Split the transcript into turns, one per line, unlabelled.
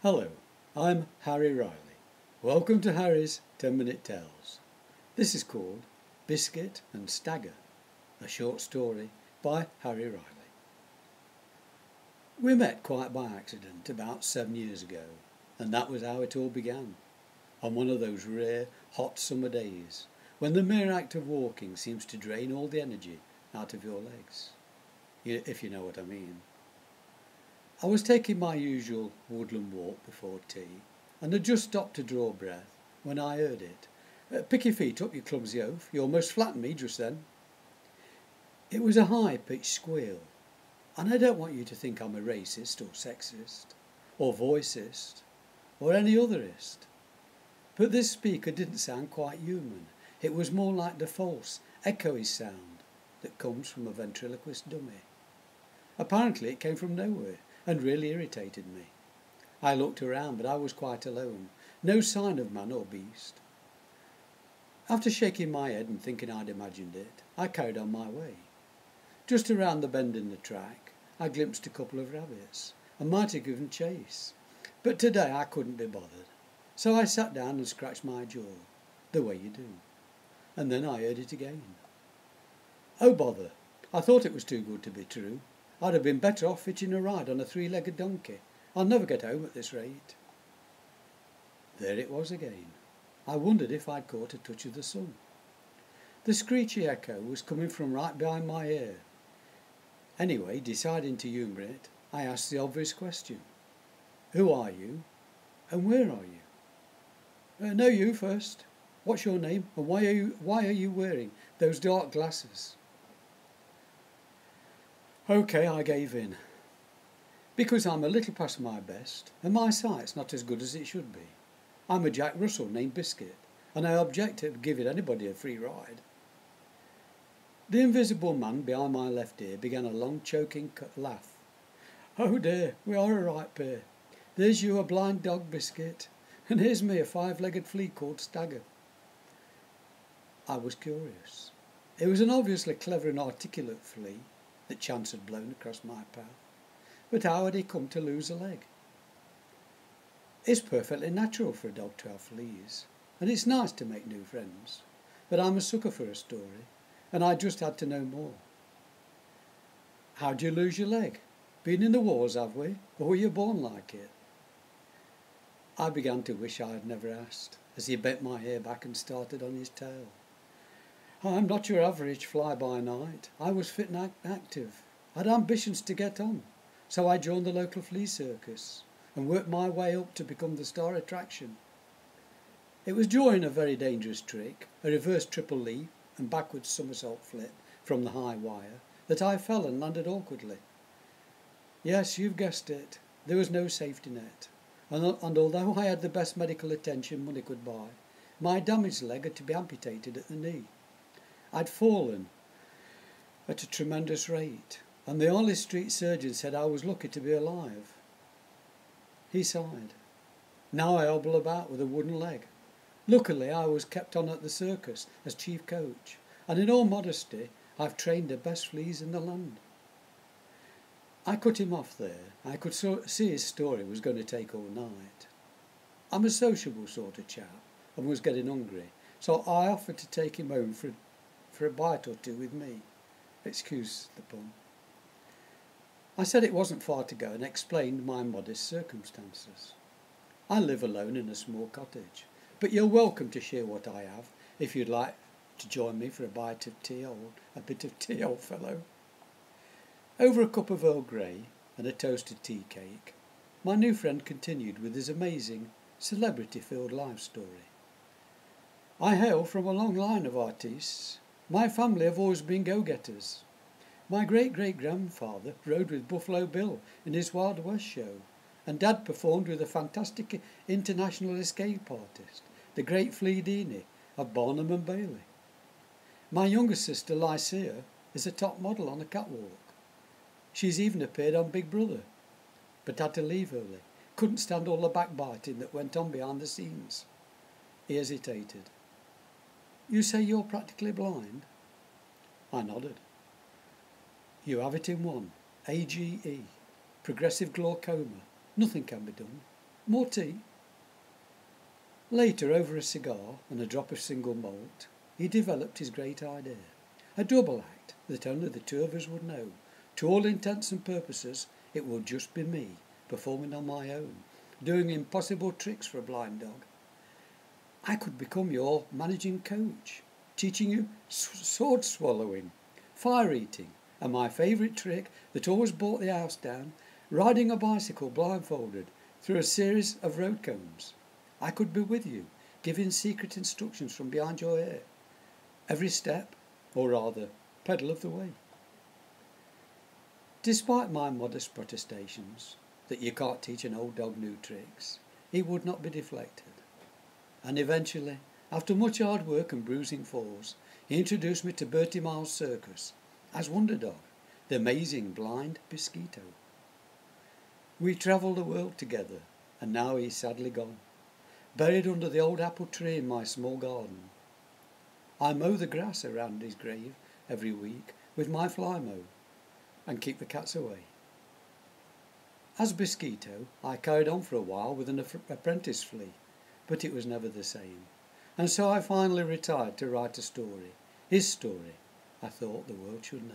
Hello, I'm Harry Riley. Welcome to Harry's 10-Minute Tales. This is called Biscuit and Stagger, a short story by Harry Riley. We met quite by accident about 7 years ago, and that was how it all began, on one of those rare, hot summer days when the mere act of walking seems to drain all the energy out of your legs, if you know what I mean. I was taking my usual woodland walk before tea, and had just stopped to draw breath when I heard it. "Pick your feet up, you clumsy oaf, you almost flattened me just then." It was a high-pitched squeal, and I don't want you to think I'm a racist or sexist, or voicist, or any otherist. But this speaker didn't sound quite human. It was more like the false, echoey sound that comes from a ventriloquist dummy. Apparently it came from nowhere, and really irritated me. I looked around, but I was quite alone. No sign of man or beast. After shaking my head and thinking I'd imagined it, I carried on my way. Just around the bend in the track, I glimpsed a couple of rabbits, and might have given chase. But today I couldn't be bothered. So I sat down and scratched my jaw, the way you do. And then I heard it again. Oh bother, I thought it was too good to be true. I'd have been better off hitching a ride on a three-legged donkey. I'll never get home at this rate. There it was again. I wondered if I'd caught a touch of the sun. The screechy echo was coming from right behind my ear. Anyway, deciding to humour it, I asked the obvious question. Who are you, and where are you? No, you first. What's your name, and why are you wearing those dark glasses? OK, I gave in. Because I'm a little past my best, and my sight's not as good as it should be. I'm a Jack Russell named Biscuit, and I object to giving anybody a free ride. The invisible man behind my left ear began a long choking laugh. Oh dear, we are a right pair. There's you, a blind dog, Biscuit, and here's me, a five-legged flea called Stagger. I was curious. It was an obviously clever and articulate flea that chance had blown across my path. But how had he come to lose a leg? It's perfectly natural for a dog to have fleas, and it's nice to make new friends. But I'm a sucker for a story, and I just had to know more. How'd you lose your leg? Been in the wars, have we? Or were you born like it? I began to wish I had never asked, as he bent my hair back and started on his tail. I'm not your average fly-by-night. I was fit and active. I had ambitions to get on, so I joined the local flea circus and worked my way up to become the star attraction. It was during a very dangerous trick, a reverse triple leap and backwards somersault flip from the high wire, that I fell and landed awkwardly. Yes, you've guessed it. There was no safety net, and although I had the best medical attention money could buy, my damaged leg had to be amputated at the knee. I'd fallen at a tremendous rate, and the Harley Street surgeon said I was lucky to be alive. He sighed. Now I hobble about with a wooden leg. Luckily I was kept on at the circus as chief coach, and in all modesty I've trained the best fleas in the land. I cut him off there. I could see his story was going to take all night. I'm a sociable sort of chap and was getting hungry, so I offered to take him home for a bite or two with me. Excuse the pun. I said it wasn't far to go and explained my modest circumstances. I live alone in a small cottage, but you're welcome to share what I have if you'd like to join me for a bite of tea or a bit of tea, old fellow. Over a cup of Earl Grey and a toasted tea cake, my new friend continued with his amazing, celebrity-filled life story. I hail from a long line of artistes. My family have always been go-getters. My great-great-grandfather rode with Buffalo Bill in his Wild West show, and Dad performed with a fantastic international escape artist, the great Flea Deeney of Barnum and Bailey. My younger sister, Lycia, is a top model on a catwalk. She's even appeared on Big Brother, but had to leave early. Couldn't stand all the backbiting that went on behind the scenes. He hesitated. You say you're practically blind? I nodded. You have it in one. AGE. Progressive glaucoma. Nothing can be done. More tea? Later, over a cigar and a drop of single malt, he developed his great idea. A double act that only the two of us would know. To all intents and purposes, it would just be me, performing on my own, doing impossible tricks for a blind dog. I could become your managing coach, teaching you sword swallowing, fire eating, and my favourite trick that always brought the house down, riding a bicycle blindfolded through a series of road cones. I could be with you, giving secret instructions from behind your ear, every step, or rather, pedal of the way. Despite my modest protestations that you can't teach an old dog new tricks, he would not be deflected. And eventually, after much hard work and bruising falls, he introduced me to Bertie Miles' circus as Wonder Dog, the amazing blind Biscuit. We travelled the world together, and now he's sadly gone, buried under the old apple tree in my small garden. I mow the grass around his grave every week with my fly mow, and keep the cats away. As Biscuit, I carried on for a while with an apprentice flea, but it was never the same, and so I finally retired to write a story, his story, I thought the world should know.